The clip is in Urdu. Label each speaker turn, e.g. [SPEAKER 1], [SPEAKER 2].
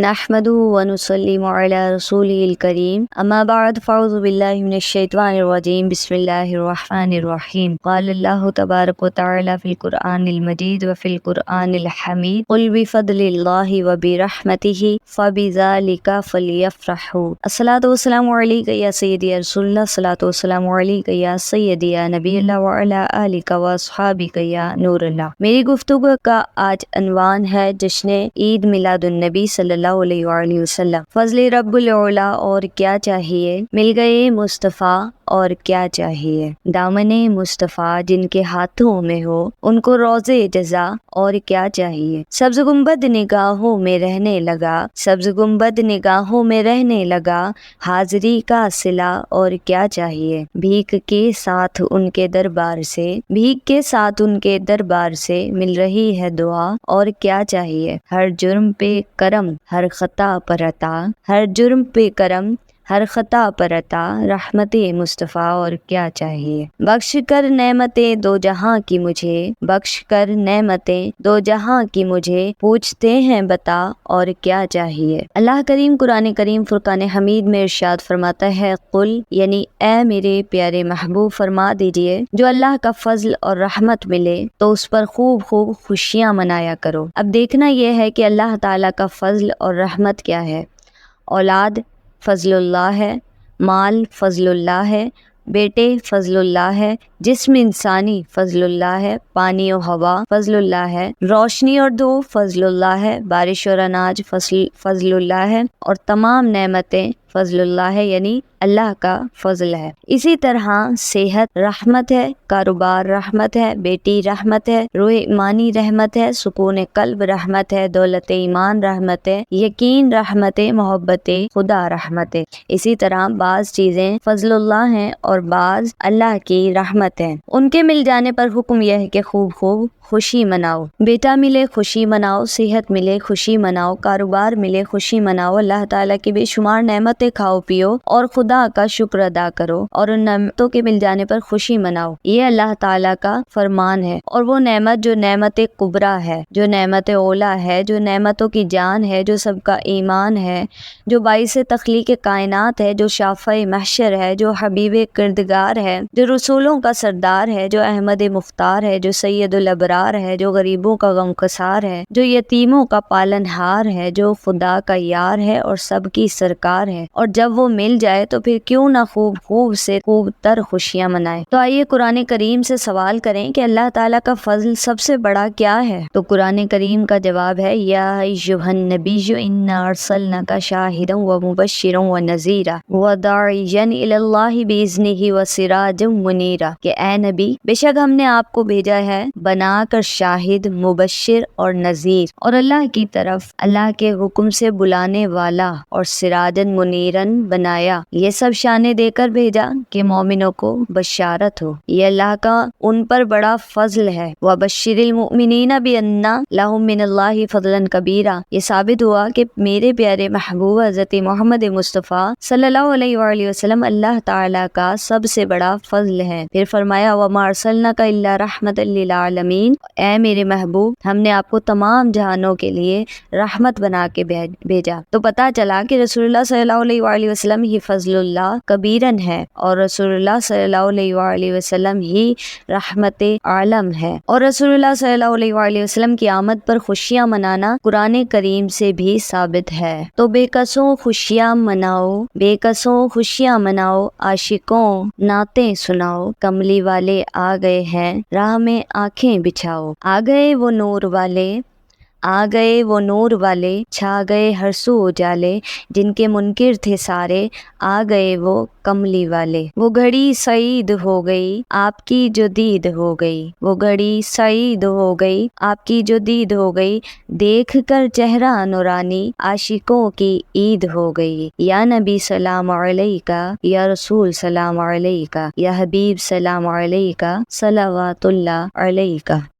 [SPEAKER 1] نحمده ونصلي على رسوله الكريم اما بعد فاعوذ بالله من الشيطان الرجيم بسم الله الرحمن الرحيم قال الله تبارك وتعالى في القرآن المجيد وفي القرآن الحميد قل بفضل الله وبرحمته فبذلك فليفرحوا الصلاة والسلام عليك يا سيدي يا رسول الله الصلاة والسلام عليك يا سيدي يا نبی اللہ وعلى آلك واصحابك یا نور اللہ۔ میری گفتگو کا آج عنوان ہے جشن عید میلاد النبی صلی اللہ علیہ وآلہ وسلم۔ فضل رب العلا اور کیا چاہیے، مل گئے مصطفیٰ اور کیا چاہیے، دامن مصطفیٰ جن کے ہاتھوں میں ہو ان کو روزے جزا اور کیا چاہیے۔ سبز گنبد نگاہوں میں رہنے لگا، سبز گنبد نگاہوں میں رہنے لگا، حاضری کا صلہ اور کیا چاہیے۔ بھیک کے ساتھ ان کے دربار سے، بھیک کے ساتھ ان کے دربار سے مل رہی ہے دعا اور کیا چاہیے۔ ہر جرم پہ کرم ہر خطا پر عطا، ہر جرم پہ کرم ہر خطا پر عطا، رحمت مصطفیٰ اور کیا چاہیے۔ بخش کر نعمتیں دو جہاں کی مجھے، بخش کر نعمتیں دو جہاں کی مجھے، پوچھتے ہیں بتا اور کیا چاہیے۔ اللہ کریم قرآن کریم فرقان حمید میں ارشاد فرماتا ہے، قل یعنی اے میرے پیارے محبوب فرما دیجئے، جو اللہ کا فضل اور رحمت ملے تو اس پر خوب خوب خوشیاں منایا کرو۔ اب دیکھنا یہ ہے کہ اللہ تعالیٰ کا فضل اور رحمت کیا ہے۔ اولاد فضل اللہ ہے، مال فضل اللہ ہے، بیٹے فضل اللہ ہے، جسم انسانی فضل اللہ ہے، پانی و ہوا فضل اللہ ہے، روشنی اور دھوپ فضل اللہ ہے، بارش اور اناج فضل اللہ ہے، اور تمام نعمتیں فضل اللہ ہے، یعنی اللہ کا فضل ہے۔ اسی طرح صحت رحمت ہے، کاروبار رحمت ہے، بیٹی رحمت ہے، روح ایمانی رحمت ہے، سکون قلب رحمت ہے، دولت ایمان رحمت ہے، یقین رحمت ہے، محبت خدا رحمت ہے۔ اسی طرح بعض چیزیں فضل اللہ ہیں اور بعض اللہ کی رحمت ہے، ان کے مل جانے پر حکم یہ ہے کہ خوب خوب خوشی مناؤ۔ بیٹا ملے خوشی مناؤ، صحت ملے خوشی مناؤ، کاروبار ملے خوشی مناؤ، اللہ تعالیٰ کی بے شمار نعمتیں کھاؤ پیو اور خدا کا شکر ادا کرو اور ان نعمتوں کے مل جانے پر خوشی مناؤ۔ یہ اللہ تعالیٰ کا فرمان ہے، اور وہ نعمت جو نعمت کبریٰ ہے، جو نعمت اولا ہے، جو نعمتوں کی جان ہے، جو سب کا ایمان ہے، جو باعث تخلیق کائنات ہے، جو شافع محشر ہے، جو حبیب کردگار ہے، جو رسولوں کا سردار ہے، جو احمد مختار ہے، جو سید الابرار ہے، جو غریبوں کا غم خسار ہے، جو یتیموں کا پالن ہار ہے، جو خدا کا یار ہے اور سب کی سرکار ہے، اور جب وہ مل جائے تو پھر کیوں نہ خوب خوب سے خوب تر خوشیاں منائے۔ تو آئیے قرآن کریم سے سوال کریں کہ اللہ تعالیٰ کا فضل سب سے بڑا کیا ہے؟ تو قرآن کریم کا جواب ہے، یا ایھا النبی انا ارسلناک شاہدا ومبشرا ونذیرا وداعیا الی اللہ باذنہ وسراجا منیرا، کہ اے نبی بے شک ہم نے آپ کو بھیجا ہے بنا کر شاہد، مبشر اور نذیر، اور اللہ کی طرف اللہ کے حکم سے بلانے والا، اور سراجن منیرن بنایا، یہ سب شانے دے کر بھیجا کہ مومنوں کو بشارت ہو۔ یہ اللہ کا ان پر بڑا فضل ہے۔ وَبَشِّرِ الْمُؤْمِنِينَ بِأَنَّ لَهُم مِّنَ اللَّهِ فَضْلًا كَبِيرًا، یہ ثابت ہوا کہ میرے پیارے محبوب حضرت محمد مصطفیٰ صلی اللہ علیہ وآلہ وسلم اللہ تعالیٰ کا سب سے بڑا فضل ہے۔ پھر فرمایا، وَمَا أَرْسَلْنَاكَ إِلَّا رَحْمَةً لِّلْعَالَمِينَ، اے میرے محبوب ہم نے آپ کو تمام جہانوں کے لیے رحمت بنا کے بھیجا۔ تو پتہ چلا کہ رسول اللہ صلی اللہ علیہ وآلہ وسلم ہی فضل اللہ کبیرن ہے، اور رسول اللہ صلی اللہ علیہ وآلہ وسلم ہی رحمت عالم ہے، اور رسول اللہ صلی اللہ علیہ وآلہ وسلم کی آمد پر خوشیاں منانا قرآن کریم سے بھی ثابت ہے۔ تو بے قصوں خوشیاں مناؤ، بے قصوں خوشیاں مناؤ، عاشقوں نعتیں سناؤ، کملی والے آ گئے ہیں راہ میں آنکھیں بچھاؤ، آ گئے وہ نور والے، آ گئے وہ نور والے، چھا گئے ہر سو اجالے، جن کے منکر تھے سارے آ گئے وہ کملی والے۔ وہ گھڑی سعید ہو گئی آپ کی جو دید ہو گئی، وہ گھڑی سعید ہو گئی آپ کی جو دید ہو گئی، دیکھ کر چہرہ نورانی عاشقوں کی عید ہو گئی۔ یا نبی سلام علیکہ، یا رسول سلام علیکہ، یا حبیب سلام علیکہ، صلوات اللہ علیکہ۔